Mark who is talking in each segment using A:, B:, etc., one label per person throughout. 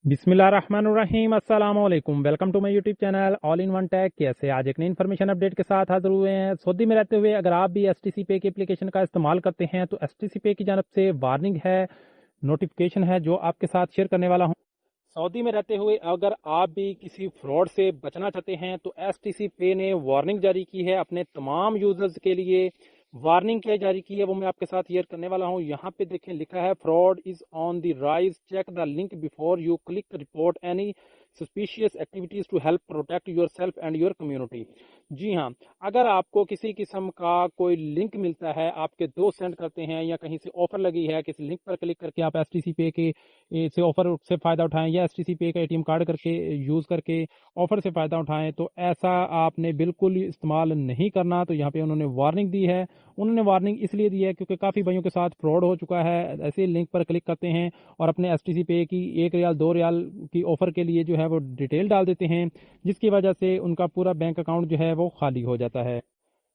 A: बिस्मिल्लाहिर्रहमानिर्रहीम अस्सलाम वालेकुम। Welcome to my YouTube channel all in one tech. कैसे आज एक नई इन्फॉर्मेशन अपडेट के साथ हाजिर हुए हैं। सऊदी में रहते हुए अगर आप भी एसटीसी पे की एप्लीकेशन का इस्तेमाल करते हैं तो एसटीसी पे की जानब से वार्निंग है, नोटिफिकेशन है जो आपके साथ शेयर करने वाला हूं। सऊदी में रहते हुए अगर आप भी किसी फ्रॉड से बचना चाहते हैं तो एसटीसी पे ने वार्निंग जारी की है अपने तमाम यूजर्स के लिए। वार्निंग क्या जारी की है वो मैं आपके साथ शेयर करने वाला हूं। यहाँ पे देखें लिखा है fraud is on the rise, check the link before you click, report any suspicious activities to help protect yourself and your community. जी हाँ, अगर आपको किसी किस्म का कोई लिंक मिलता है, आपके दोस्त सेंड करते हैं या कहीं से ऑफर लगी है, किसी लिंक पर क्लिक करके आप एसटीसी पे के से ऑफर से फायदा उठाएं या एसटीसी पे का एटीएम कार्ड करके यूज करके ऑफर से फायदा उठाएं, तो ऐसा आपने बिल्कुल इस्तेमाल नहीं करना। तो यहाँ पे उन्होंने वार्निंग दी है। उन्होंने वार्निंग इसलिए दी है क्योंकि काफी भाइयों के साथ फ्रॉड हो चुका है। ऐसे लिंक पर क्लिक करते हैं और अपने एसटीसी पे की 1 रियाल 2 रियाल की ऑफर के लिए जो है वो डिटेल डाल देते हैं, जिसकी वजह से उनका पूरा बैंक अकाउंट जो है वो खाली हो जाता है।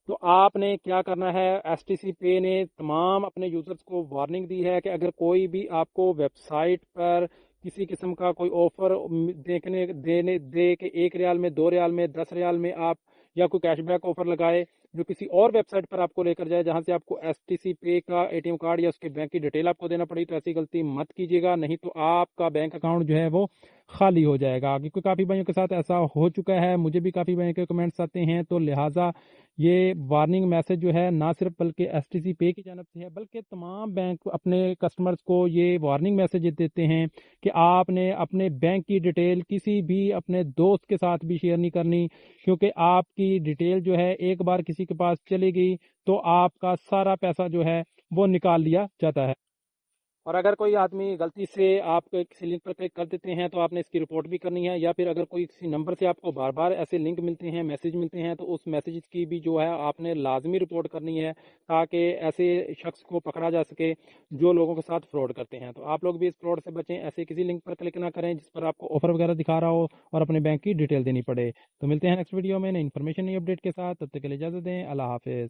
A: तो आपने क्या करना है, एसटीसी पे ने तमाम अपने यूजर्स को वार्निंग दी है कि अगर कोई भी आपको वेबसाइट पर किसी किस्म का कोई ऑफर देखने देने दे कि 1 रियाल में 2 रियाल में 10 रियाल में आप या कोई कैशबैक ऑफर लगाए जो किसी और वेबसाइट पर आपको लेकर जाए जहां से आपको एसटीसी पे का एटीएम कार्ड या उसके बैंक की डिटेल आपको देना पड़ी, तो ऐसी गलती मत कीजिएगा, नहीं तो आपका बैंक अकाउंट जो है वो खाली हो जाएगा। क्योंकि काफ़ी भाइयों के साथ ऐसा हो चुका है, मुझे भी काफ़ी भाइयों के कमेंट्स आते हैं। तो लिहाजा ये वार्निंग मैसेज जो है ना सिर्फ बल्कि एसटीसी पे की जानब से है बल्कि तमाम बैंक अपने कस्टमर्स को ये वार्निंग मैसेज देते हैं कि आपने अपने बैंक की डिटेल किसी भी अपने दोस्त के साथ भी शेयर नहीं करनी, क्योंकि आपकी डिटेल जो है एक बार किसी के पास चली गई तो आपका सारा पैसा जो है वो निकाल लिया जाता है। और अगर कोई आदमी गलती से आप किसी लिंक पर क्लिक कर देते हैं तो आपने इसकी रिपोर्ट भी करनी है, या फिर अगर कोई किसी नंबर से आपको बार बार ऐसे लिंक मिलते हैं, मैसेज मिलते हैं, तो उस मैसेज की भी जो है आपने लाजमी रिपोर्ट करनी है ताकि ऐसे शख्स को पकड़ा जा सके जो लोगों के साथ फ्रॉड करते हैं। तो आप लोग भी इस फ्रॉड से बचें, ऐसे किसी लिंक पर क्लिक ना करें जिस पर आपको ऑफर वगैरह दिखा रहा हो और अपने बैंक की डिटेल देनी पड़े। तो मिलते हैं नेक्स्ट वीडियो में नई इन्फॉर्मेशन नई अपडेट के साथ, तब तक के लिए इजाजत दें। अल्लाह हाफिज।